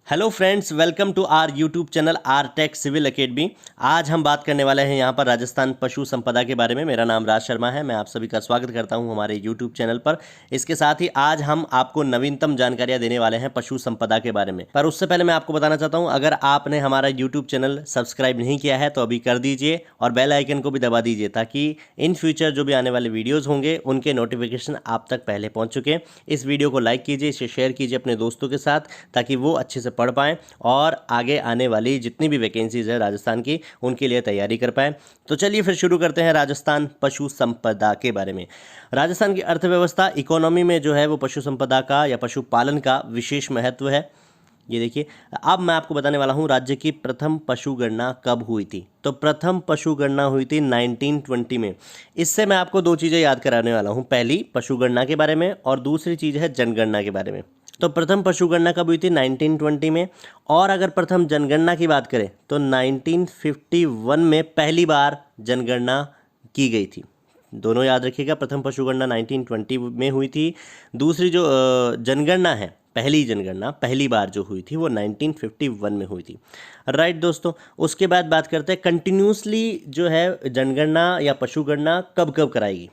Hello friends, welcome to our YouTube channel R tech civil academy. आज हम बात करने वाले हैं यहाँ पर राजस्थान पशु संपदा के बारे में। मेरा नाम राज शर्मा है। मैं आप सभी का स्वागत करता हूँ हमारे यूट्यूब चैनल पर। इसके साथ ही आज हम आपको नवीनतम जानकारियाँ देने वाले हैं पशु संपदा के बारे में। पर उससे पहले मैं आपको बताना चाहता हूँ, अगर आपने हमारा यूट्यूब चैनल सब्सक्राइब नहीं किया है तो अभी कर दीजिए और बेल आइकन को भी दबा दीजिए, ताकि इन फ्यूचर जो भी आने वाले वीडियोज़ होंगे उनके नोटिफिकेशन आप तक पहले पहुँच चुके। इस वीडियो को लाइक कीजिए, इसे शेयर कीजिए अपने दोस्तों के साथ, ताकि वो अच्छे से पढ़ पाएँ और आगे आने वाली जितनी भी वैकेंसीज है राजस्थान की उनके लिए तैयारी कर पाएँ। तो चलिए फिर शुरू करते हैं राजस्थान पशु संपदा के बारे में। राजस्थान की अर्थव्यवस्था इकोनॉमी में जो है वो पशु संपदा का या पशुपालन का विशेष महत्व है। ये देखिए, अब मैं आपको बताने वाला हूँ राज्य की प्रथम पशु गणना कब हुई थी। तो प्रथम पशु गणना हुई थी 1920 में। इससे मैं आपको दो चीज़ें याद कराने वाला हूँ, पहली पशु गणना के बारे में और दूसरी चीज़ है जनगणना के बारे में। तो प्रथम पशु गणना कब हुई थी? 1920 में। और अगर प्रथम जनगणना की बात करें तो 1951 में पहली बार जनगणना की गई थी। दोनों याद रखिएगा, प्रथम पशु गणना 1920 में हुई थी, दूसरी जो जनगणना है, पहली जनगणना पहली बार जो हुई थी वो 1951 में हुई थी। राइट दोस्तों, उसके बाद बात करते हैं कंटिन्यूसली जो है जनगणना या पशु गणना कब कब कराएगी।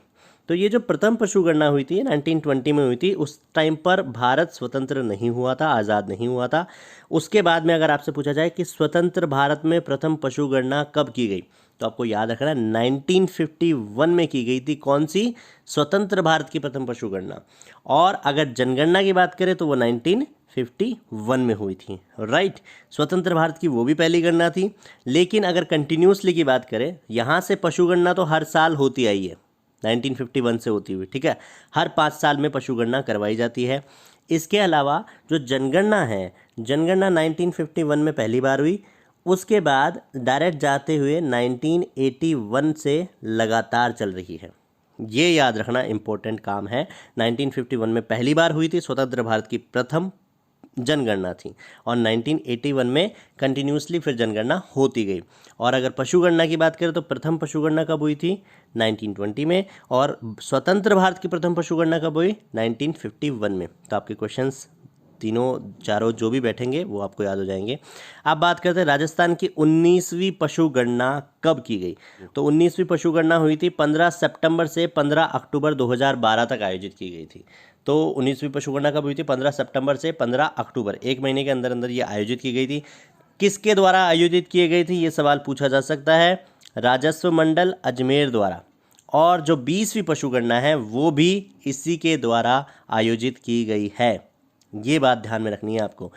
तो ये जो प्रथम पशु गणना हुई थी 1920 में हुई थी, उस टाइम पर भारत स्वतंत्र नहीं हुआ था, आज़ाद नहीं हुआ था। उसके बाद में अगर आपसे पूछा जाए कि स्वतंत्र भारत में प्रथम पशु गणना कब की गई, तो आपको याद रखना है 1951 में की गई थी। कौन सी? स्वतंत्र भारत की प्रथम पशु गणना। और अगर जनगणना की बात करें तो वो 1951 में हुई थी। राइट, स्वतंत्र भारत की वो भी पहली गणना थी। लेकिन अगर कंटिन्यूसली की बात करें, यहाँ से पशु गणना तो हर साल होती आई है, 1951 से होती हुई, ठीक है। हर 5 साल में पशु गणना करवाई जाती है। इसके अलावा जो जनगणना है, जनगणना 1951 में पहली बार हुई, उसके बाद डायरेक्ट जाते हुए 1981 से लगातार चल रही है। ये याद रखना इम्पोर्टेंट काम है। 1951 में पहली बार हुई थी, स्वतंत्र भारत की प्रथम जनगणना थी, और 1981 में कंटिन्यूसली फिर जनगणना होती गई। और अगर पशु गणना की बात करें तो प्रथम पशु गणना कब हुई थी? 1920 में। और स्वतंत्र भारत की प्रथम पशु गणना कब हुई? 1951 में। तो आपके क्वेश्चंस तीनों चारों जो भी बैठेंगे वो आपको याद हो जाएंगे। अब बात करते हैं राजस्थान की 19वीं पशु गणना कब की गई। तो 19वीं पशु गणना हुई थी 15 सितंबर से 15 अक्टूबर 2012 तक आयोजित की गई थी। तो 19वीं पशु गणना कब हुई थी? 15 सितंबर से 15 अक्टूबर, एक महीने के अंदर अंदर ये आयोजित की गई थी। किसके द्वारा आयोजित की गई थी, ये सवाल पूछा जा सकता है। राजस्व मंडल अजमेर द्वारा। और जो 20वीं पशु गणना है वो भी इसी के द्वारा आयोजित की गई है। ये बात ध्यान में रखनी है आपको।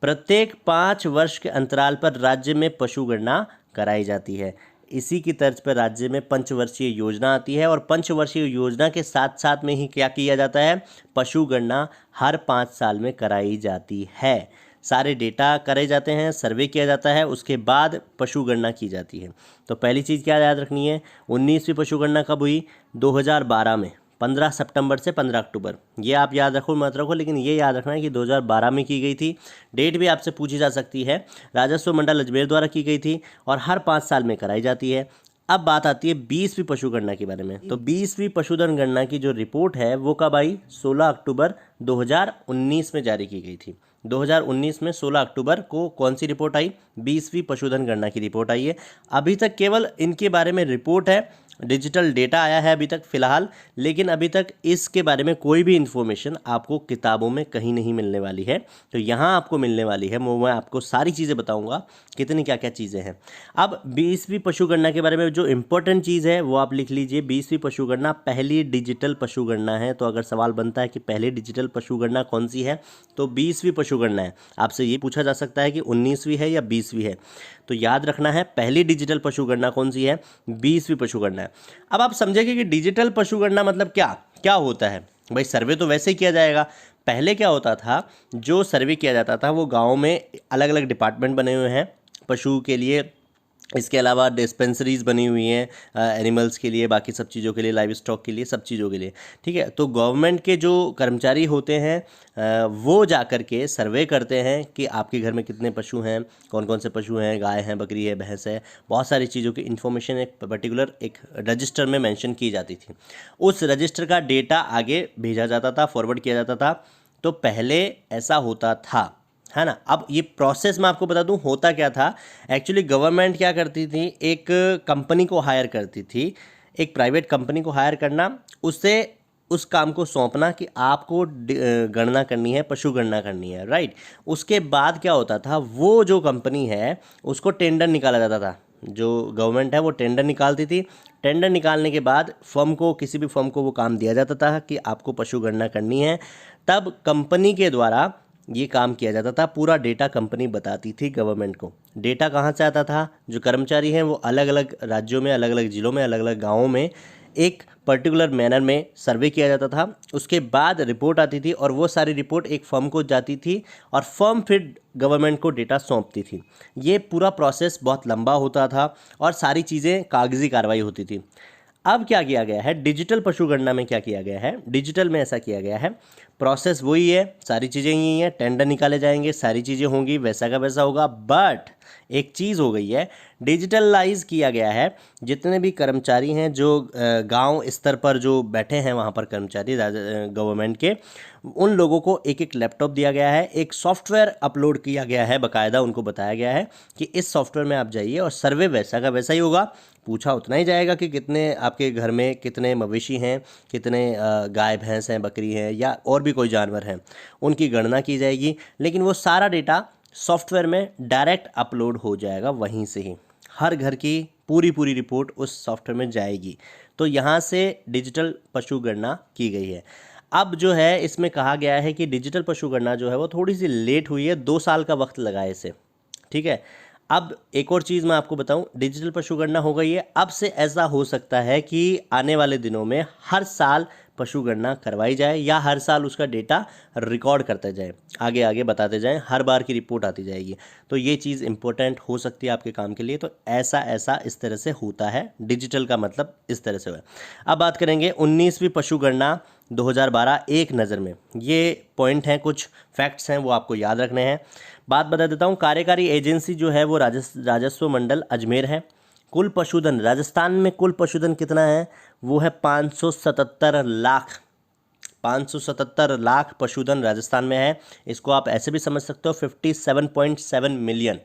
प्रत्येक 5 वर्ष के अंतराल पर राज्य में पशु गणना कराई जाती है। इसी की तर्ज पर राज्य में पंचवर्षीय योजना आती है, और पंचवर्षीय योजना के साथ साथ में ही क्या किया जाता है? पशु गणना हर 5 साल में कराई जाती है। सारे डेटा करे जाते हैं, सर्वे किया जाता है, उसके बाद पशु गणना की जाती है। तो पहली चीज़ क्या याद रखनी है? 19वीं पशु गणना कब हुई? 2012 में, 15 सितंबर से 15 अक्टूबर। ये आप याद रखो मत रखो, लेकिन ये याद रखना है कि 2012 में की गई थी। डेट भी आपसे पूछी जा सकती है। राजस्व मंडल अजमेर द्वारा की गई थी और हर 5 साल में कराई जाती है। अब बात आती है 20वीं पशु गणना के बारे में। तो 20वीं पशुधन गणना की जो रिपोर्ट है वो कब आई? 16 अक्टूबर 2019 में जारी की गई थी। 2019 में 16 अक्टूबर को कौन सी रिपोर्ट आई? 20वीं पशुधन गणना की रिपोर्ट आई है। अभी तक केवल इनके बारे में रिपोर्ट है, डिजिटल डेटा आया है अभी तक फ़िलहाल, लेकिन अभी तक इसके बारे में कोई भी इन्फॉर्मेशन आपको किताबों में कहीं नहीं मिलने वाली है। तो यहाँ आपको मिलने वाली है, वो मैं आपको सारी चीज़ें बताऊँगा कितनी क्या क्या चीज़ें हैं। अब 20वीं पशु गणना के बारे में जो इम्पोर्टेंट चीज़ है वो आप लिख लीजिए। 20वीं पशु गणना पहली डिजिटल पशु गणना है। तो अगर सवाल बनता है कि पहली डिजिटल पशु गणना कौन सी है, तो 20वीं पशु गणना है। आपसे ये पूछा जा सकता है कि 19वीं है या 20वीं है, तो याद रखना है पहली डिजिटल पशु गणना कौन सी है? 20वीं पशु गणना है। अब आप समझेंगे कि डिजिटल पशु गणना मतलब क्या क्या होता है। भाई सर्वे तो वैसे ही किया जाएगा। पहले क्या होता था, जो सर्वे किया जाता था वो गांव में अलग अलग डिपार्टमेंट बने हुए हैं पशु के लिए। इसके अलावा डिस्पेंसरीज बनी हुई हैं एनिमल्स के लिए, बाकी सब चीज़ों के लिए, लाइव स्टॉक के लिए, सब चीज़ों के लिए, ठीक है। तो गवर्नमेंट के जो कर्मचारी होते हैं वो जा कर के सर्वे करते हैं कि आपके घर में कितने पशु हैं, कौन कौन से पशु हैं, गाय हैं, बकरी है, भैंस है, बहुत सारी चीज़ों की इन्फॉर्मेशन एक पर्टिकुलर एक रजिस्टर में मेंशन की जाती थी। उस रजिस्टर का डेटा आगे भेजा जाता था, फॉरवर्ड किया जाता था। तो पहले ऐसा होता था, है ना। अब ये प्रोसेस मैं आपको बता दूं होता क्या था। एक्चुअली गवर्नमेंट क्या करती थी, एक कंपनी को हायर करती थी, एक प्राइवेट कंपनी को हायर करना, उससे उस काम को सौंपना कि आपको गणना करनी है, पशु गणना करनी है, राइट। उसके बाद क्या होता था, वो जो कंपनी है उसको टेंडर निकाला जाता था। जो गवर्नमेंट है वो टेंडर निकालती थी। टेंडर निकालने के बाद फर्म को, किसी भी फर्म को वो काम दिया जाता था कि आपको पशु गणना करनी है। तब कंपनी के द्वारा ये काम किया जाता था। पूरा डेटा कंपनी बताती थी गवर्नमेंट को। डेटा कहाँ से आता था, जो कर्मचारी हैं वो अलग अलग राज्यों में, अलग अलग ज़िलों में, अलग अलग गाँवों में एक पर्टिकुलर मैनर में सर्वे किया जाता था। उसके बाद रिपोर्ट आती थी और वो सारी रिपोर्ट एक फर्म को जाती थी और फर्म फिर गवर्नमेंट को डेटा सौंपती थी। ये पूरा प्रोसेस बहुत लंबा होता था और सारी चीज़ें कागजी कार्रवाई होती थी। अब क्या किया गया है, डिजिटल पशु गणना में क्या किया गया है, डिजिटल में ऐसा किया गया है, प्रोसेस वही है, सारी चीज़ें यही हैं, टेंडर निकाले जाएंगे, सारी चीज़ें होंगी, वैसा का वैसा होगा। बट एक चीज़ हो गई है, डिजिटलाइज किया गया है। जितने भी कर्मचारी हैं जो गांव स्तर पर जो बैठे हैं वहाँ पर कर्मचारी गवर्नमेंट के, उन लोगों को एक एक लैपटॉप दिया गया है, एक सॉफ्टवेयर अपलोड किया गया है, बाकायदा उनको बताया गया है कि इस सॉफ्टवेयर में आप जाइए और सर्वे वैसा का वैसा ही होगा। पूछा उतना ही जाएगा कि कितने आपके घर में कितने मवेशी हैं, कितने गाय भैंस हैं, बकरी हैं या और भी कोई जानवर हैं, उनकी गणना की जाएगी। लेकिन वो सारा डेटा सॉफ्टवेयर में डायरेक्ट अपलोड हो जाएगा वहीं से ही। हर घर की पूरी पूरी रिपोर्ट उस सॉफ्टवेयर में जाएगी। तो यहाँ से डिजिटल पशु गणना की गई है। अब जो है इसमें कहा गया है कि डिजिटल पशु गणना जो है वो थोड़ी सी लेट हुई है, 2 साल का वक्त लगा है इसे, ठीक है। अब एक और चीज़ मैं आपको बताऊं, डिजिटल पशु गणना हो गई है, अब से ऐसा हो सकता है कि आने वाले दिनों में हर साल पशु गणना करवाई जाए या हर साल उसका डेटा रिकॉर्ड करते जाए, आगे आगे बताते जाएं, हर बार की रिपोर्ट आती जाएगी। तो ये चीज़ इंपॉर्टेंट हो सकती है आपके काम के लिए। तो ऐसा ऐसा इस तरह से होता है, डिजिटल का मतलब इस तरह से हुआ। अब बात करेंगे 19वीं पशु गणना 2012 एक नज़र में। ये पॉइंट हैं, कुछ फैक्ट्स हैं, वो आपको याद रखने हैं। बात बता देता हूँ, कार्यकारी एजेंसी जो है वो राजस्व मंडल अजमेर है। कुल पशुधन राजस्थान में, कुल पशुधन कितना है, वो है 577 लाख। 577 लाख पशुधन राजस्थान में है। इसको आप ऐसे भी समझ सकते हो 57.7 मिलियन,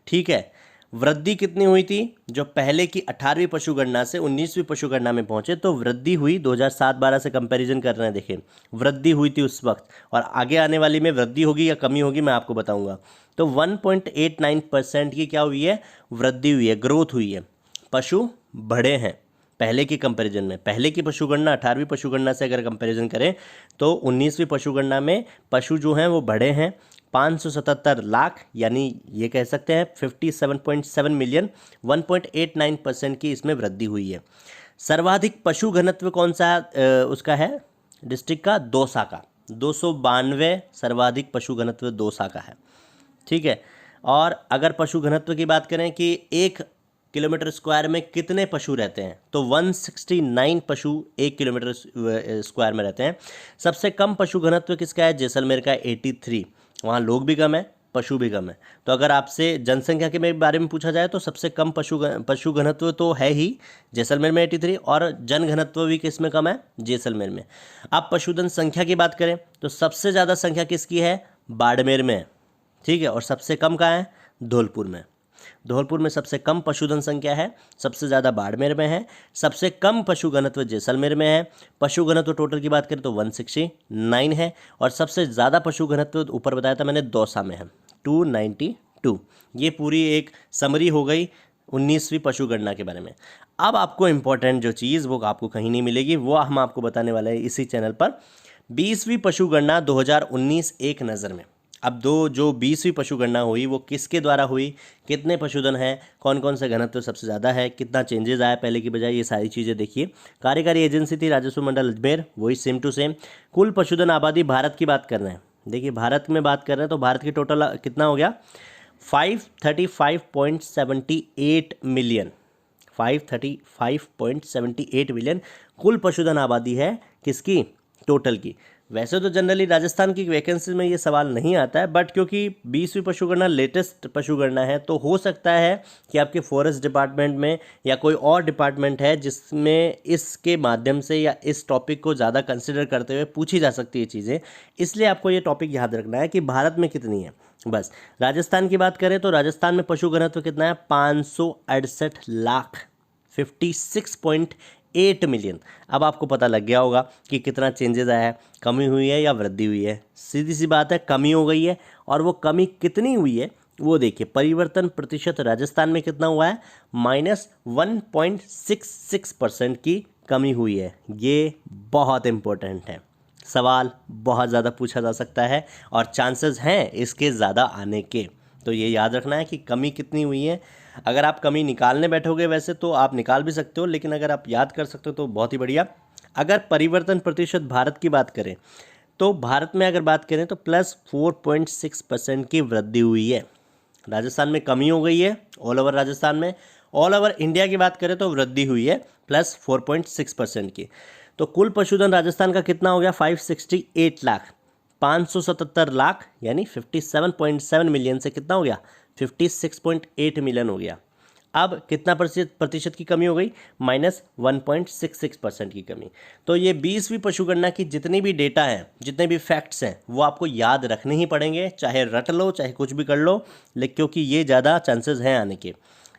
ठीक है। वृद्धि कितनी हुई थी, जो पहले की 18वीं पशु गणना से 19वीं पशु गणना में पहुंचे तो वृद्धि हुई। 2007-12 से कंपैरिजन कर रहे हैं, देखिए वृद्धि हुई थी उस वक्त, और आगे आने वाली में वृद्धि होगी या कमी होगी मैं आपको बताऊंगा। तो 1.89% की क्या हुई है, वृद्धि हुई है, ग्रोथ हुई है। पशु बढ़े हैं पहले की कंपैरिजन में। पहले की पशु गणना 18वीं पशु गणना से अगर कंपैरिजन करें तो 19वीं पशु गणना में पशु जो हैं वो बढ़े हैं 577 लाख, यानी ये कह सकते हैं 57.7 मिलियन। 1.89% की इसमें वृद्धि हुई है। सर्वाधिक पशु घनत्व कौन सा उसका है, डिस्ट्रिक्ट का, दौसा का। 292 सर्वाधिक पशु घनत्व दौसा का है, ठीक है। और अगर पशु घनत्व की बात करें कि 1 किलोमीटर स्क्वायर में कितने पशु रहते हैं, तो 169 पशु 1 किलोमीटर स्क्वायर में रहते हैं। सबसे कम पशु घनत्व किसका है, जैसलमेर का 83। वहाँ लोग भी कम है, पशु भी कम है। तो अगर आपसे जनसंख्या के बारे में पूछा जाए तो सबसे कम पशु घनत्व तो है ही जैसलमेर में 83, और जन घनत्व भी किस में कम है, जैसलमेर में। अब पशुधन संख्या की बात करें तो सबसे ज़्यादा संख्या किसकी है, बाड़मेर में, ठीक है। और सबसे कम कहाँ है, धौलपुर में। धौलपुर में सबसे कम पशुधन संख्या है, सबसे ज़्यादा बाड़मेर में है, सबसे कम पशु घनत्व जैसलमेर में है। पशु घनत्व टोटल की बात करें तो 169 है, और सबसे ज़्यादा पशु घनत्व ऊपर बताया था मैंने दौसा में है, 292। ये पूरी एक समरी हो गई 19वीं पशु गणना के बारे में। अब आपको इम्पोर्टेंट जो चीज़ वो आपको कहीं नहीं मिलेगी, वो हम आपको बताने वाले हैं इसी चैनल पर। 20वीं पशु गणना 2019 एक नज़र में। अब जो 20वीं पशु गणना हुई वो किसके द्वारा हुई, कितने पशुधन हैं, कौन कौन से घनत्व सबसे ज़्यादा है, कितना चेंजेस आया पहले की बजाय, ये सारी चीज़ें देखिए। कार्यकारी एजेंसी थी राजस्व मंडल अजमेर, वही सेम टू सेम। कुल पशुधन आबादी भारत की बात कर रहे हैं, देखिए भारत में बात कर रहे हैं तो भारत की टोटल कितना हो गया, 535.78 मिलियन। 535.78 मिलियन कुल पशुधन आबादी है किसकी, टोटल की। वैसे तो जनरली राजस्थान की वैकेंसी में ये सवाल नहीं आता है, बट क्योंकि 20वीं पशुगणना लेटेस्ट पशुगणना है तो हो सकता है कि आपके फॉरेस्ट डिपार्टमेंट में या कोई और डिपार्टमेंट है जिसमें इसके माध्यम से या इस टॉपिक को ज़्यादा कंसिडर करते हुए पूछी जा सकती है चीज़ें। इसलिए आपको ये टॉपिक याद रखना है कि भारत में कितनी है। बस राजस्थान की बात करें तो राजस्थान में पशु घनत्व कितना है, 568 लाख, 56.8 मिलियन। अब आपको पता लग गया होगा कि कितना चेंजेस आया है, कमी हुई है या वृद्धि हुई है। सीधी सी बात है, कमी हो गई है। और वो कमी कितनी हुई है वो देखिए, परिवर्तन प्रतिशत राजस्थान में कितना हुआ है, -1.66% की कमी हुई है। ये बहुत इंपॉर्टेंट है, सवाल बहुत ज़्यादा पूछा जा सकता है और चांसेस हैं इसके ज़्यादा आने के। तो ये याद रखना है कि कमी कितनी हुई है। अगर आप कमी निकालने बैठोगे वैसे तो आप निकाल भी सकते हो, लेकिन अगर आप याद कर सकते हो तो बहुत ही बढ़िया। अगर परिवर्तन प्रतिशत भारत की बात करें तो भारत में अगर बात करें तो +4.6% की वृद्धि हुई है। राजस्थान में कमी हो गई है, ऑल ओवर राजस्थान में। ऑल ओवर इंडिया की बात करें तो वृद्धि हुई है +4.6% की। तो कुल पशुधन राजस्थान का कितना हो गया, 568 लाख, 577 लाख यानी 57.7 मिलियन से कितना हो गया, 56.8 मिलियन हो गया। अब कितना प्रतिशत की कमी हो गई, -1.66% की कमी। तो ये 20वीं पशुगणना की जितनी भी डेटा हैं, जितने भी फैक्ट्स हैं, वो आपको याद रखने ही पड़ेंगे, चाहे रट लो चाहे कुछ भी कर लो, लेकिन क्योंकि ये ज़्यादा चांसेस हैं आने के।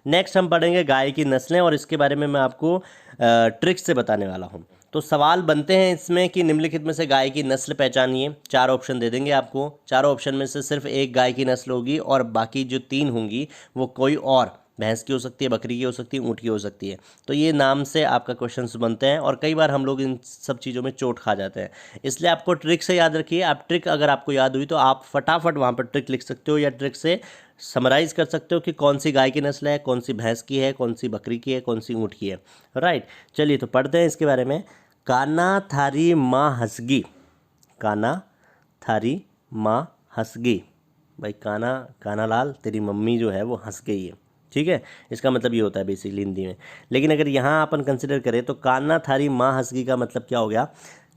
नेक्स्ट हम पढ़ेंगे गाय की नस्लें, और इसके बारे में मैं आपको ट्रिक्स से बताने वाला हूँ। तो सवाल बनते हैं इसमें कि निम्नलिखित में से गाय की नस्ल पहचानिए। 4 ऑप्शन दे देंगे आपको, चारों ऑप्शन में से सिर्फ एक गाय की नस्ल होगी और बाकी जो 3 होंगी वो कोई और, भैंस की हो सकती है, बकरी की हो सकती है, ऊँट की हो सकती है। तो ये नाम से आपका क्वेश्चंस बनते हैं और कई बार हम लोग इन सब चीज़ों में चोट खा जाते हैं। इसलिए आपको ट्रिक से याद रखिए। आप ट्रिक अगर आपको याद हुई तो आप फटाफट वहाँ पर ट्रिक लिख सकते हो या ट्रिक से समराइज़ कर सकते हो कि कौन सी गाय की नस्ल है, कौन सी भैंस की है, कौन सी बकरी की है, कौन सी ऊँट की है। राइट, चलिए तो पढ़ते हैं इसके बारे में। काना थारी माँ हंसगी, काना थारी माँ हंसगी। भाई काना लाल तेरी मम्मी जो है वो हंस गई है, ठीक है। इसका मतलब ये होता है बेसिकली हिंदी में। लेकिन अगर यहाँ अपन कंसिडर करें तो काना थारी माँ हंसगी का मतलब क्या हो गया,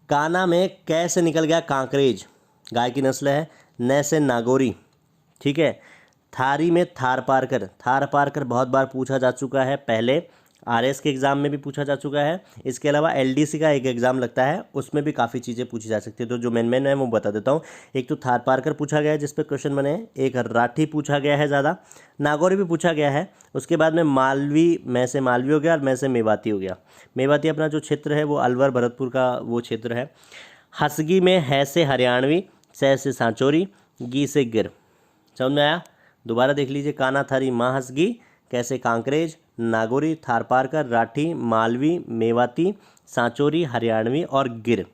काना में कै से निकल गया कांकरेज, गाय की नस्ल है। न से नागौरी, ठीक है। थारी में थार पारकर बहुत बार पूछा जा चुका है, पहले आरएस के एग्ज़ाम में भी पूछा जा चुका है। इसके अलावा एलडीसी का एक एग्ज़ाम लगता है, उसमें भी काफ़ी चीज़ें पूछी जा सकती है। तो जो मेन है वो बता देता हूँ। एक तो थार पारकर पूछा गया है जिस पे क्वेश्चन बने हैं, एक राठी पूछा गया है ज़्यादा, नागौरी भी पूछा गया है। उसके बाद में मालवी, मैं से मालवी हो गया और मैं से मेवाती हो गया। मेवाती अपना जो क्षेत्र है वो अलवर भरतपुर का वो क्षेत्र है। हंसगी में है से हरियाणवी, सह से सांचौरी, गी से गिर। समझ में आया? दोबारा देख लीजिए। काना थारी माँ हंसगी, कैसे कांकरेज, नागौरी, थारपारकर, राठी, मालवी, मेवाती, सांचौरी, हरियाणवी और गिर।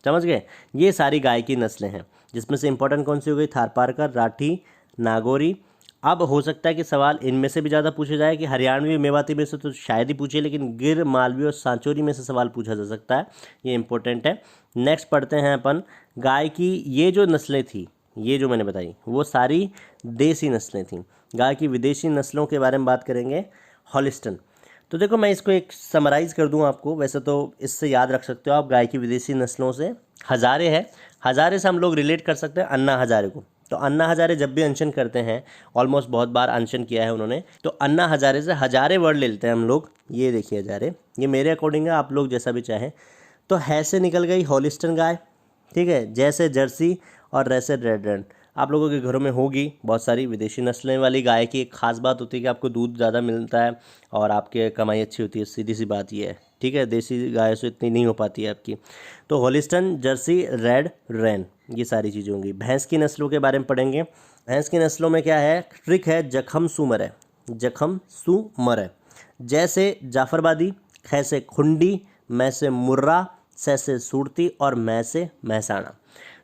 समझ गए? ये सारी गाय की नस्लें हैं, जिसमें से इंपॉर्टेंट कौन सी हो गई, थारपारकर, राठी, नागौरी। अब हो सकता है कि सवाल इनमें से भी ज़्यादा पूछे जाए कि हरियाणवी मेवाती में से तो शायद ही पूछे, लेकिन गिर, मालवी और सांचौरी में से सवाल पूछा जा सकता है। ये इंपॉर्टेंट है। नेक्स्ट पढ़ते हैं अपन। गाय की ये जो नस्लें थी, ये जो मैंने बताई वो सारी देसी नस्लें थीं। गाय की विदेशी नस्लों के बारे में बात करेंगे, हॉलिस्टन। तो देखो मैं इसको एक समराइज़ कर दूं आपको, वैसे तो इससे याद रख सकते हो आप गाय की विदेशी नस्लों से। हज़ारे है, हज़ारे से हम लोग रिलेट कर सकते हैं अन्ना हज़ारे को। तो अन्ना हज़ारे जब भी अनशन करते हैं, ऑलमोस्ट बहुत बार अनशन किया है उन्होंने, तो अन्ना हज़ारे से हज़ारे वर्ड ले लेते हैं हम लोग। ये देखिए हज़ारे, ये मेरे अकॉर्डिंग है, आप लोग जैसा भी चाहें। तो है से निकल गई हॉलिस्टन गाय, ठीक है। जैसे जर्सी और रैसे रेड रन आप लोगों के घरों में होगी बहुत सारी। विदेशी नस्लें वाली गाय की एक खास बात होती है कि आपको दूध ज़्यादा मिलता है और आपकी कमाई अच्छी होती है, सीधी सी बात ये है, ठीक है। देसी गाय से इतनी नहीं हो पाती है आपकी। तो हॉलिस्टन, जर्सी, रेड रैन, ये सारी चीज़ें होंगी। भैंस की नस्लों के बारे में पढ़ेंगे। भैंस की नस्लों में क्या है, ट्रिक है, जखम सुमर है, जखम सुमर है। जैसे जाफरबादी, ख से खुंडी, मैं से मुर्रा, सै से सूरती और मैं से महसाना।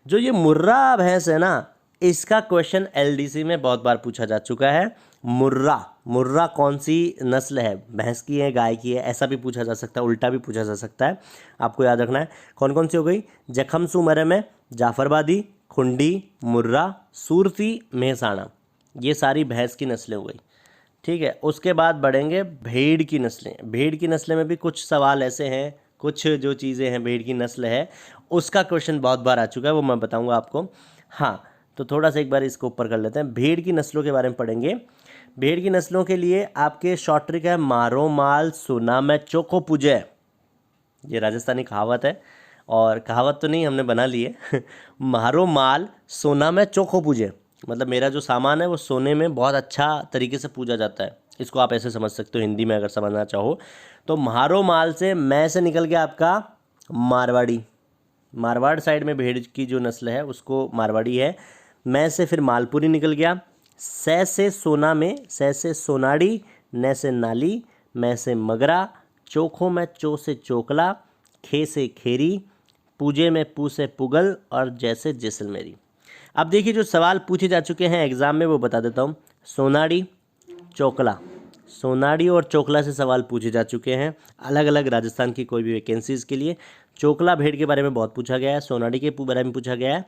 जो ये मुर्रा भैंस है ना, इसका क्वेश्चन एलडीसी में बहुत बार पूछा जा चुका है। मुर्रा कौन सी नस्ल है, भैंस की है, गाय की है, ऐसा भी पूछा जा सकता है, उल्टा भी पूछा जा सकता है। आपको याद रखना है कौन कौन सी हो गई। जखम सुमर में जाफरबादी, खुंडी, मुर्रा, सूरती, मेहसाना, ये सारी भैंस की नस्लें हो गई, ठीक है। उसके बाद बढ़ेंगे भेड़ की नस्लें। भेड़ की नस्लें में भी कुछ सवाल ऐसे हैं, कुछ जो चीज़ें हैं भेड़ की नस्ल है उसका क्वेश्चन बहुत बार आ चुका है, वो मैं बताऊंगा आपको। हाँ, तो थोड़ा सा एक बार इसको ऊपर कर लेते हैं। भेड़ की नस्लों के बारे में पढ़ेंगे। भेड़ की नस्लों के लिए आपके शॉर्ट ट्रिक है मारो माल सोना में चोखो पूजे। ये राजस्थानी कहावत है, और कहावत तो नहीं, हमने बना ली है। मारो माल सोना में चोखो पूजे, मतलब मेरा जो सामान है वो सोने में बहुत अच्छा तरीके से पूजा जाता है। इसको आप ऐसे समझ सकते हो हिंदी में अगर समझना चाहो तो। मारो माल से मैं से निकल गया आपका मारवाड़ी, मारवाड़ साइड में भेड़ की जो नस्ल है उसको मारवाड़ी है। मैं से फिर मालपुरी निकल गया। सै से सोना में सै से सोनाड़ी, नै से नाली, मैं से मगरा, चोखो में चो से चोकला, खे से खेरी, पूजे में पू से पुगल और जैसे जैसलमेरी। अब देखिए जो सवाल पूछे जा चुके हैं एग्जाम में वो बता देता हूँ। सोनाड़ी, चोकला, सोनाड़ी और चोकला से सवाल पूछे जा चुके हैं अलग अलग राजस्थान की कोई भी वैकेंसीज़ के लिए। चोकला भेड़ के बारे में बहुत पूछा गया है, सोनाड़ी के बारे में पूछा गया है।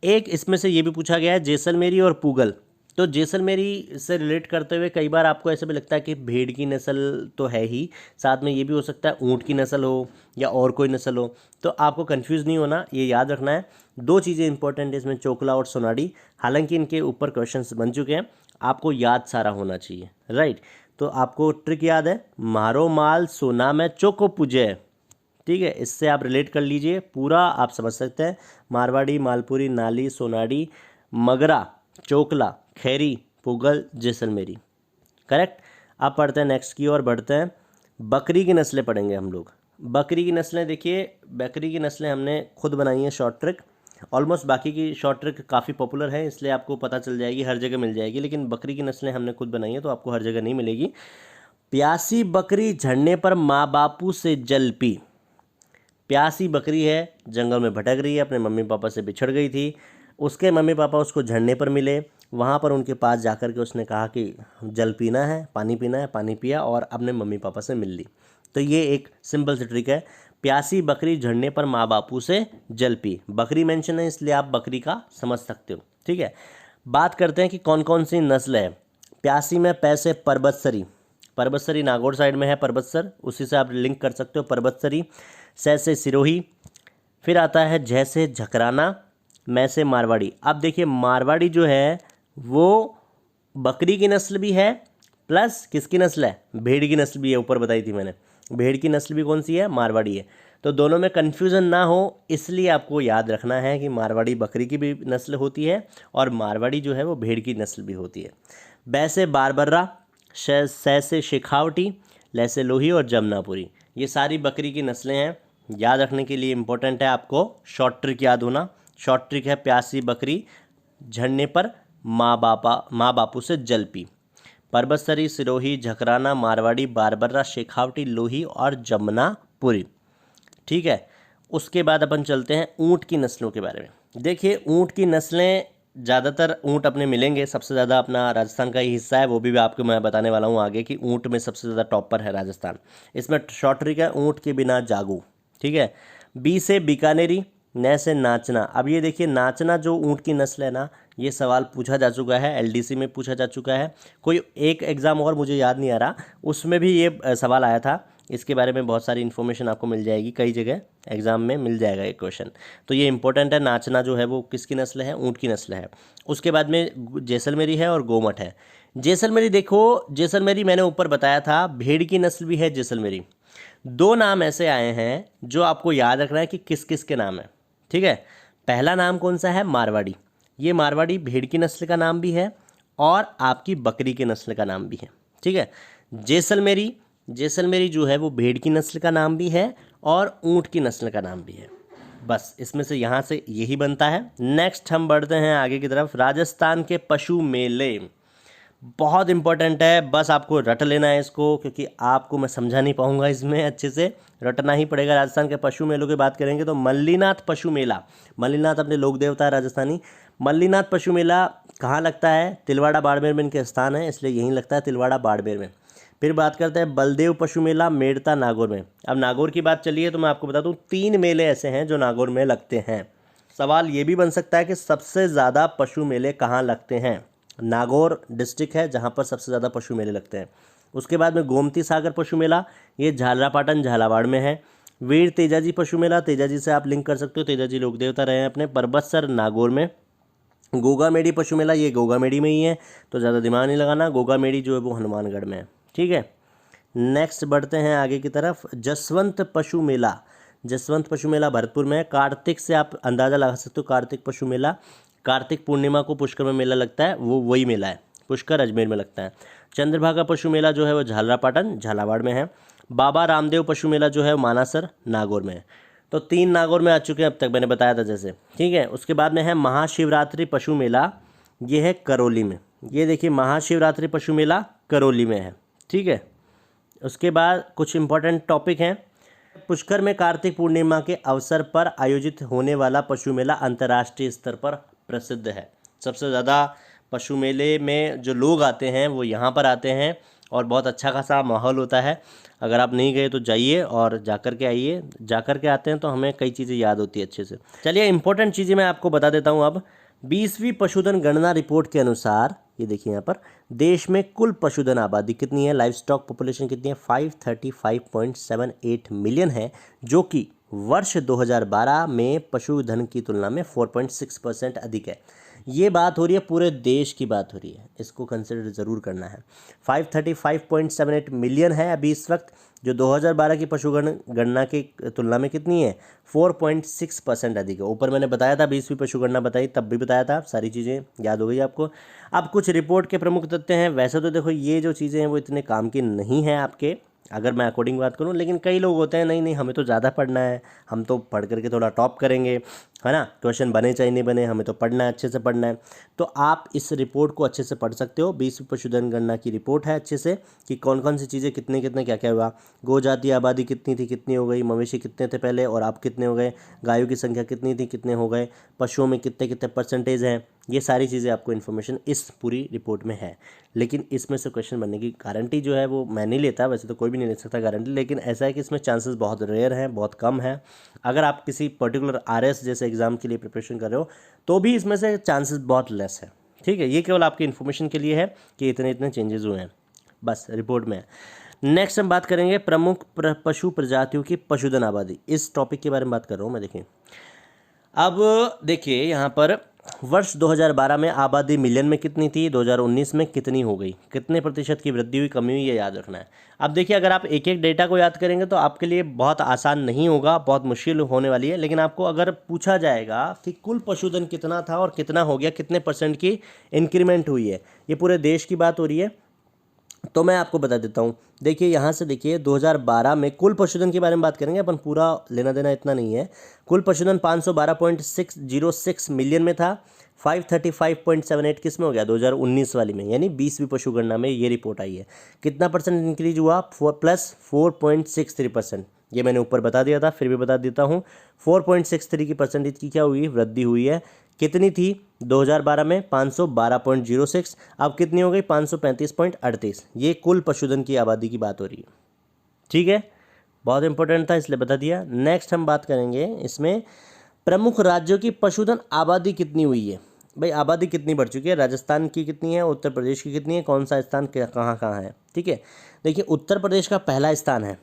एक इसमें से ये भी पूछा गया है जैसलमेरी और पूगल। तो जैसलमेरी से रिलेट करते हुए कई बार आपको ऐसे भी लगता है कि भेड़ की नस्ल तो है ही, साथ में ये भी हो सकता है ऊँट की नस्ल हो या और कोई नस्ल हो। तो आपको कंफ्यूज नहीं होना, ये याद रखना है। दो चीज़ें इंपॉर्टेंट है इसमें, चोकला और सोनाड़ी। हालांकि इनके ऊपर क्वेश्चंस बन चुके हैं, आपको याद सारा होना चाहिए, राइट। तो आपको ट्रिक याद है, मारो माल सोना में चोको पूजे, ठीक है। इससे आप रिलेट कर लीजिए, पूरा आप समझ सकते हैं। मारवाड़ी, मालपुरी, नाली, सोनाड़ी, मगरा, चोकला, खैरी, पुगल, जैसलमेरी, करेक्ट। अब पढ़ते हैं नेक्स्ट की ओर बढ़ते हैं। बकरी की नस्लें पढ़ेंगे हम लोग। बकरी की नस्लें देखिए, बकरी की नस्लें हमने खुद बनाई हैं शॉर्ट ट्रिक। ऑलमोस्ट बाकी की शॉर्ट ट्रिक काफ़ी पॉपुलर है, इसलिए आपको पता चल जाएगी, हर जगह मिल जाएगी, लेकिन बकरी की नस्लें हमने खुद बनाई हैं तो आपको हर जगह नहीं मिलेगी। प्यासी बकरी झड़ने पर माँ बापू से जल पी। प्यासी बकरी है, जंगल में भटक रही है, अपने मम्मी पापा से बिछड़ गई थी। उसके मम्मी पापा उसको झड़ने पर मिले, वहाँ पर उनके पास जाकर के उसने कहा कि जल पीना है, पानी पीना है, पानी पिया और अपने मम्मी पापा से मिल ली। तो ये एक सिंपल सी ट्रिक है। प्यासी बकरी झड़ने पर माँ बापू से जल पी, बकरी मेंशन है इसलिए आप बकरी का समझ सकते हो, ठीक है। बात करते हैं कि कौन कौन सी नस्ल है। प्यासी में पैसे परबतसरी, परबतसरी नागौर साइड में है परबतसर, उसी से आप लिंक कर सकते हो परबतसरी। सै से सिरोही, फिर आता है झै से झकराना, मैं से मारवाड़ी। अब देखिए मारवाड़ी जो है वो बकरी की नस्ल भी है प्लस किसकी नस्ल है, भेड़ की नस्ल भी है, ऊपर बताई थी मैंने। भेड़ की नस्ल भी कौन सी है, मारवाड़ी है। तो दोनों में कन्फ्यूज़न ना हो इसलिए आपको याद रखना है कि मारवाड़ी बकरी की भी नस्ल होती है और मारवाड़ी जो है वो भेड़ की नस्ल भी होती है। बै से बारबर्रा, सै से शेखावटी, लै से लोही और जमनापुरी, ये सारी बकरी की नस्लें हैं। याद रखने के लिए इम्पोर्टेंट है आपको शॉर्ट ट्रिक याद होना। शॉर्ट ट्रिक है प्यासी बकरी झड़ने पर माँ बापू से जल पी। परबतसरी, सिरोही, झकराना, मारवाड़ी, बारबर्रा, शेखावटी, लोही और जमनापुरी, ठीक है। उसके बाद अपन चलते हैं ऊँट की नस्लों के बारे में। देखिए ऊँट की नस्लें, ज़्यादातर ऊँट अपने मिलेंगे, सबसे ज़्यादा अपना राजस्थान का ही हिस्सा है, वो भी आपको मैं बताने वाला हूँ आगे कि ऊँट में सबसे ज़्यादा टॉप पर है राजस्थान। इसमें शॉर्ट ट्रिक है ऊँट के बिना जागू, ठीक है। बी से बीकानेरी, नै से नाचना। अब ये देखिए नाचना जो ऊँट की नस्ल है ना, ये सवाल पूछा जा चुका है, एलडीसी में पूछा जा चुका है। कोई एक एग्ज़ाम और मुझे याद नहीं आ रहा, उसमें भी ये सवाल आया था। इसके बारे में बहुत सारी इन्फॉर्मेशन आपको मिल जाएगी, कई जगह एग्जाम में मिल जाएगा ये क्वेश्चन। तो ये इंपॉर्टेंट है, नाचना जो है वो किसकी नस्ल है, ऊँट की नस्ल है। उसके बाद में जैसलमेरी है और गोमट है। जैसलमेरी देखो, जैसलमेरी मैंने ऊपर बताया था भेड़ की नस्ल भी है जैसलमेरी। दो नाम ऐसे आए हैं जो आपको याद रखना है कि किस किस के नाम है, ठीक है। पहला नाम कौन सा है, मारवाड़ी। ये मारवाड़ी भेड़ की नस्ल का नाम भी है और आपकी बकरी के नस्ल का नाम भी है, ठीक है। जैसलमेरी, जैसलमेरी जो है वो भेड़ की नस्ल का नाम भी है और ऊँट की नस्ल का नाम भी है। बस इसमें से यहाँ से यही बनता है। नेक्स्ट हम बढ़ते हैं आगे की तरफ। राजस्थान के पशु मेले बहुत इंपॉर्टेंट है, बस आपको रट लेना है इसको, क्योंकि आपको मैं समझा नहीं पाऊंगा इसमें, अच्छे से रटना ही पड़ेगा। राजस्थान के पशु मेलों की बात करेंगे तो मल्लीनाथ पशु मेला, मल्लीनाथ अपने लोक देवता है राजस्थानी। मल्लीनाथ पशु मेला कहाँ लगता है, तिलवाड़ा बाड़मेर में इनके स्थान है, इसलिए यहीं लगता है तिलवाड़ा बाड़मेर में। फिर बात करते हैं बलदेव पशु मेला, मेड़ता नागौर में। अब नागौर की बात चलिए तो मैं आपको बता दूं 3 मेले ऐसे हैं जो नागौर में लगते हैं। सवाल ये भी बन सकता है कि सबसे ज़्यादा पशु मेले कहाँ लगते हैं। नागौर डिस्ट्रिक्ट है जहाँ पर सबसे ज़्यादा पशु मेले लगते हैं। उसके बाद में गोमती सागर पशु मेला, ये झालरापाटन झालावाड़ में है। वीर तेजाजी पशु मेला, तेजाजी से आप लिंक कर सकते हो, तेजाजी लोक देवता रहे हैं अपने। परबतसर नागौर में। गोगामेडी पशु मेला, ये गोगामेडी में ही है, तो ज़्यादा दिमाग नहीं लगाना। गोगामेडी जो है वो हनुमानगढ़ में है, ठीक है। नेक्स्ट बढ़ते हैं आगे की तरफ। जसवंत पशु मेला, जसवंत पशु मेला भरतपुर में है। कार्तिक से आप अंदाज़ा लगा सकते हो, कार्तिक पशु मेला, कार्तिक पूर्णिमा को पुष्कर में मेला लगता है, वो वही मेला है, पुष्कर अजमेर में लगता है। चंद्रभागा पशु मेला जो है वो झालरापाटन झालावाड़ में है। बाबा रामदेव पशु मेला जो है मानासर नागौर में है। तो 3 नागौर में आ चुके हैं अब तक, मैंने बताया था जैसे, ठीक है। उसके बाद में है महाशिवरात्रि पशु मेला, ये है करौली में। ये देखिए महाशिवरात्रि पशु मेला करौली में है, ठीक है। उसके बाद कुछ इंपॉर्टेंट टॉपिक हैं। पुष्कर में कार्तिक पूर्णिमा के अवसर पर आयोजित होने वाला पशु मेला अंतर्राष्ट्रीय स्तर पर प्रसिद्ध है। सबसे ज़्यादा पशु मेले में जो लोग आते हैं वो यहाँ पर आते हैं और बहुत अच्छा खासा माहौल होता है। अगर आप नहीं गए तो जाइए और जाकर के आइए, जाकर के आते हैं तो हमें कई चीज़ें याद होती है अच्छे से। चलिए इंपॉर्टेंट चीज़ें मैं आपको बता देता हूँ अब। 20वीं पशुधन गणना रिपोर्ट के अनुसार, ये देखिए यहाँ पर, देश में कुल पशुधन आबादी कितनी है, लाइव स्टॉक पॉपुलेशन कितनी है, 535.78 मिलियन है, जो कि वर्ष 2012 में पशुधन की तुलना में 4.6% अधिक है। ये बात हो रही है पूरे देश की बात हो रही है, इसको कंसिडर ज़रूर करना है। 535.78 मिलियन है अभी इस वक्त, जो 2012 की पशुगण गणना की तुलना में कितनी है, 4.6% अधिक है। ऊपर मैंने बताया था 20वीं पशुगणना बताई, तब भी बताया था, सारी चीज़ें याद हो गई आपको। अब कुछ रिपोर्ट के प्रमुख तथ्य हैं। वैसे तो देखो ये जो चीज़ें हैं वो इतने काम की नहीं हैं आपके, अगर मैं अकॉर्डिंग बात करूं, लेकिन कई लोग होते हैं नहीं नहीं हमें तो ज़्यादा पढ़ना है, हम तो पढ़ करके थोड़ा टॉप करेंगे, है ना, क्वेश्चन बने चाहे नहीं बने, हमें तो पढ़ना है, अच्छे से पढ़ना है। तो आप इस रिपोर्ट को अच्छे से पढ़ सकते हो। 20वीं पशुधन गणना की रिपोर्ट है अच्छे से, कि कौन कौन सी चीज़ें कितने कितने क्या क्या हुआ, गौ जाति आबादी कितनी थी कितनी हो गई, मवेशी कितने थे पहले और आप कितने हो गए, गायों की संख्या कितनी थी कितने हो गए, पशुओं में कितने कितने परसेंटेज हैं, ये सारी चीज़ें आपको इन्फॉर्मेशन इस पूरी रिपोर्ट में है। लेकिन इसमें से क्वेश्चन बनने की गारंटी जो है वो मैं नहीं लेता, वैसे तो कोई भी नहीं ले सकता गारंटी, लेकिन ऐसा है कि इसमें चांसेस बहुत रेयर हैं, बहुत कम है। अगर आप किसी पर्टिकुलर आरएस जैसे एग्जाम के लिए प्रिपरेशन कर रहे हो तो भी इसमें से चांसेस बहुत लेस है, ठीक है। ये केवल आपकी इन्फॉर्मेशन के लिए है कि इतने इतने चेंजेस हुए हैं, बस रिपोर्ट में है। नेक्स्ट हम बात करेंगे प्रमुख पशु प्रजातियों की पशुधन आबादी, इस टॉपिक के बारे में बात कर रहा हूँ मैं। देखिए अब देखिए यहाँ पर वर्ष 2012 में आबादी मिलियन में कितनी थी, 2019 में कितनी हो गई, कितने प्रतिशत की वृद्धि हुई कमी हुई, ये याद रखना है। अब देखिए अगर आप एक एक डेटा को याद करेंगे तो आपके लिए बहुत आसान नहीं होगा, बहुत मुश्किल होने वाली है। लेकिन आपको अगर पूछा जाएगा कि कुल पशुधन कितना था और कितना हो गया, कितने % की इंक्रीमेंट हुई है, ये पूरे देश की बात हो रही है, तो मैं आपको बता देता हूँ। देखिए यहाँ से देखिए 2012 में कुल पशुधन के बारे में बात करेंगे अपन, पूरा लेना देना इतना नहीं है। कुल पशुधन 512.606 मिलियन में था, 535.78 किस में हो गया, 2019 वाली में, यानी 20वीं पशुगणना में ये रिपोर्ट आई है। कितना % इंक्रीज हुआ, +4.63%। ये मैंने ऊपर बता दिया था, फिर भी बता देता हूँ। 4.63 की % की क्या हुई, वृद्धि हुई है। कितनी थी 2012 में, 512.06, अब कितनी हो गई, 535.38। ये कुल पशुधन की आबादी की बात हो रही है, ठीक है। बहुत इंपॉर्टेंट था इसलिए बता दिया। नेक्स्ट हम बात करेंगे इसमें प्रमुख राज्यों की पशुधन आबादी कितनी हुई है। भाई आबादी कितनी बढ़ चुकी है, राजस्थान की कितनी है, उत्तर प्रदेश की कितनी है, कौन सा स्थान कहाँ कहाँ है, ठीक है। देखिए उत्तर प्रदेश का पहला स्थान है,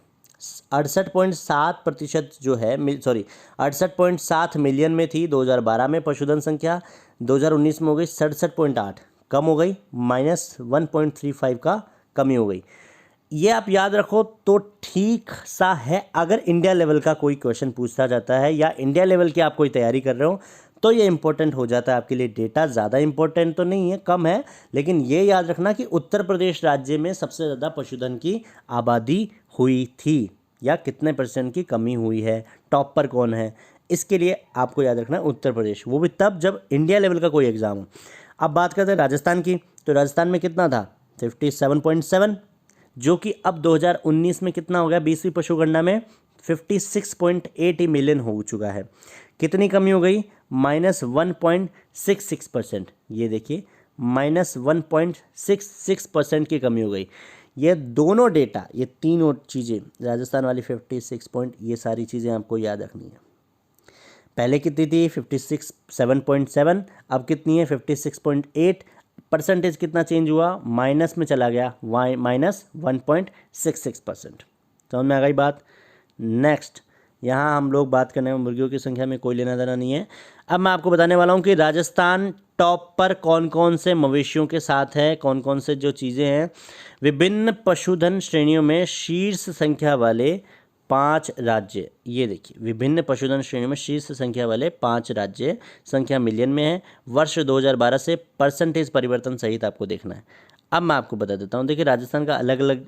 68.7% जो है, 68.7 मिलियन में थी 2012 में पशुधन संख्या, 2019 में हो गई 67.8, कम हो गई, -1.35 का कमी हो गई। ये आप याद रखो तो ठीक सा है। अगर इंडिया लेवल का कोई क्वेश्चन पूछा जाता है या इंडिया लेवल की आप कोई तैयारी कर रहे हो तो ये इंपॉर्टेंट हो जाता है आपके लिए। डेटा ज़्यादा इंपॉर्टेंट तो नहीं है, कम है, लेकिन ये याद रखना कि उत्तर प्रदेश राज्य में सबसे ज़्यादा पशुधन की आबादी हुई थी या कितने % की कमी हुई है, टॉप पर कौन है, इसके लिए आपको याद रखना है उत्तर प्रदेश, वो भी तब जब इंडिया लेवल का कोई एग्ज़ाम हो। अब बात करते हैं राजस्थान की, तो राजस्थान में कितना था, 57.7, जो कि अब 2019 में कितना हो गया, 20वीं पशुगणना में 56.8 मिलियन हो चुका है। कितनी कमी हो गई, -1.66%। ये देखिए -1.66% की कमी हो गई। ये दोनों डेटा, ये तीनों चीज़ें, राजस्थान वाली 56 ये सारी चीज़ें आपको याद रखनी है। पहले कितनी थी, 57.7, अब कितनी है 56.8। % कितना चेंज हुआ, माइनस में चला गया, -1.66%। समझ में आ गई बात। नेक्स्ट यहाँ हम लोग बात करने में मुर्गियों की संख्या में कोई लेना देना नहीं है। अब मैं आपको बताने वाला हूँ कि राजस्थान टॉप पर कौन कौन से मवेशियों के साथ है, कौन कौन से जो चीज़ें हैं। विभिन्न पशुधन श्रेणियों में शीर्ष संख्या वाले 5 राज्य, ये देखिए विभिन्न पशुधन श्रेणियों में शीर्ष संख्या वाले 5 राज्य, संख्या मिलियन में है। वर्ष 2012 से परसेंटेज परिवर्तन सहित आपको देखना है। अब मैं आपको बता देता हूँ, देखिए राजस्थान का अलग अलग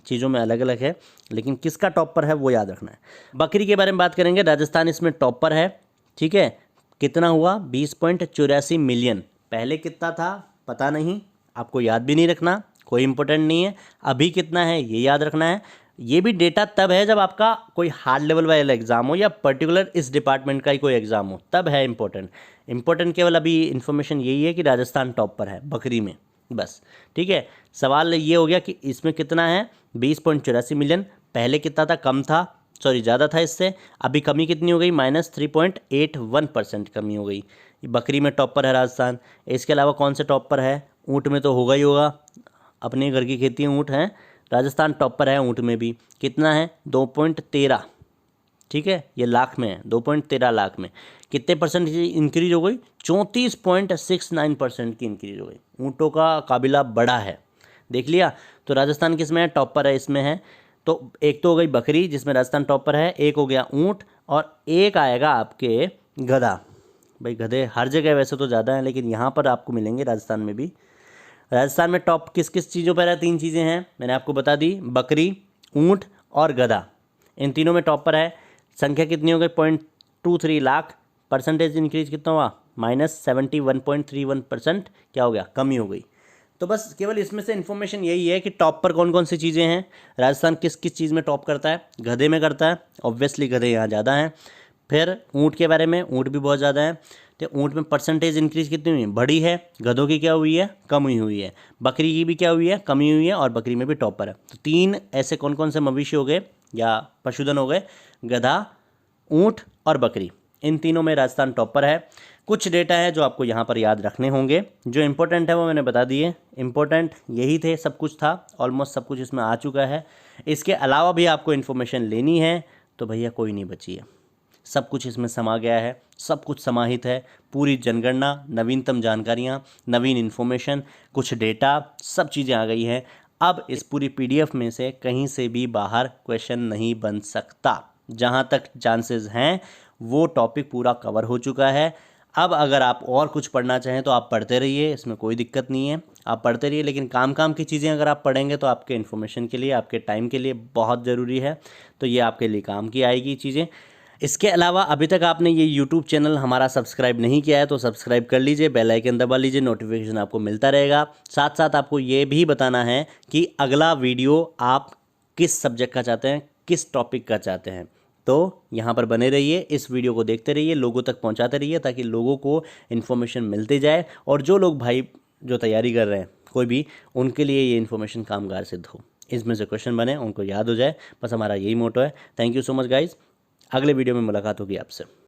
चीज़ों में अलग अलग है, लेकिन किसका टॉप पर है वो याद रखना है। बकरी के बारे में बात करेंगे, राजस्थान इसमें टॉप पर है, ठीक है। कितना हुआ? 20.84 मिलियन। पहले कितना था पता नहीं, आपको याद भी नहीं रखना, कोई इंपॉर्टेंट नहीं है। अभी कितना है ये याद रखना है। ये भी डेटा तब है जब आपका कोई हार्ड लेवल वाला एग्जाम हो या पर्टिकुलर इस डिपार्टमेंट का ही कोई एग्जाम हो, तब है इंपॉर्टेंट केवल अभी इन्फॉर्मेशन यही है कि राजस्थान टॉप पर है बकरी में, बस, ठीक है। सवाल ये हो गया कि इसमें कितना है, 20.84 मिलियन। पहले कितना था? कम था, सॉरी ज़्यादा था इससे। अभी कमी कितनी हो गई? -3.81% कमी हो गई। बकरी में टॉप पर है राजस्थान। इसके अलावा कौन से टॉप पर है? ऊँट में तो होगा ही होगा, अपने घर की खेती ऊँट हैं। राजस्थान टॉप पर है ऊँट में भी। कितना है? 2.13, ठीक है, ये लाख में है। 2.13 लाख में कितने परसेंट इंक्रीज हो गई? 34.69% की इंक्रीज हो गई। ऊँटों का काबिला बड़ा है, देख लिया। तो राजस्थान किस में है? टॉप पर है, इसमें है। तो एक तो हो गई बकरी जिसमें राजस्थान टॉप पर है, एक हो गया ऊँट, और एक आएगा आपके गधा। भाई गधे हर जगह वैसे तो ज़्यादा हैं, लेकिन यहाँ पर आपको मिलेंगे राजस्थान में भी। राजस्थान में टॉप किस किस चीज़ों पर है? 3 चीज़ें हैं, मैंने आपको बता दी, बकरी, ऊँट और गधा। इन तीनों में टॉप पर है। संख्या कितनी हो गई? 0.23 लाख। परसेंटेज इंक्रीज कितना हुआ? -71.31%। क्या हो गया? कमी हो गई। तो बस केवल इसमें से इन्फॉर्मेशन यही है कि टॉप पर कौन कौन सी चीज़ें हैं। राजस्थान किस किस चीज़ में टॉप करता है? गधे में करता है, ऑब्वियसली गधे यहाँ ज़्यादा हैं। फिर ऊँट के बारे में, ऊँट भी बहुत ज़्यादा है। तो ऊँट में परसेंटेज इंक्रीज कितनी हुई? बड़ी है। गधों की क्या हुई है? कम हुई है। बकरी की भी क्या हुई है? कमी हुई है, और बकरी में भी टॉप पर है। तो 3 ऐसे कौन कौन से मवेशी हो गए या पशुधन हो गए? गधा, ऊँट और बकरी। इन तीनों में राजस्थान टॉप पर है। कुछ डेटा है जो आपको यहाँ पर याद रखने होंगे, जो इम्पोर्टेंट है वो मैंने बता दिए। इम्पोर्टेंट यही थे, सब कुछ था, ऑलमोस्ट सब कुछ इसमें आ चुका है। इसके अलावा भी आपको इन्फॉर्मेशन लेनी है तो भैया कोई नहीं बची है, सब कुछ इसमें समा गया है, सब कुछ समाहित है। पूरी जनगणना, नवीनतम जानकारियाँ, नवीन इन्फॉर्मेशन, कुछ डेटा, सब चीज़ें आ गई हैं। अब इस पूरी PDF में से कहीं से भी बाहर क्वेश्चन नहीं बन सकता। जहाँ तक चांसेस हैं वो टॉपिक पूरा कवर हो चुका है। अब अगर आप और कुछ पढ़ना चाहें तो आप पढ़ते रहिए, इसमें कोई दिक्कत नहीं है, आप पढ़ते रहिए। लेकिन काम की चीज़ें अगर आप पढ़ेंगे तो आपके इन्फॉर्मेशन के लिए, आपके टाइम के लिए बहुत ज़रूरी है, तो ये आपके लिए काम की आएगी चीज़ें। इसके अलावा अभी तक आपने ये YouTube चैनल हमारा सब्सक्राइब नहीं किया है तो सब्सक्राइब कर लीजिए, बेल आइकन दबा लीजिए, नोटिफिकेशन आपको मिलता रहेगा। साथ साथ आपको ये भी बताना है कि अगला वीडियो आप किस सब्जेक्ट का चाहते हैं, किस टॉपिक का चाहते हैं। तो यहाँ पर बने रहिए, इस वीडियो को देखते रहिए, लोगों तक पहुँचाते रहिए, ताकि लोगों को इन्फॉर्मेशन मिलती जाए। और जो लोग भाई जो तैयारी कर रहे हैं कोई भी, उनके लिए ये इन्फॉर्मेशन कामगार सिद्ध हो, इसमें से क्वेश्चन बने, उनको याद हो जाए, बस हमारा यही मोटो है। Thank you so much guys. अगले वीडियो में मुलाकात होगी आपसे।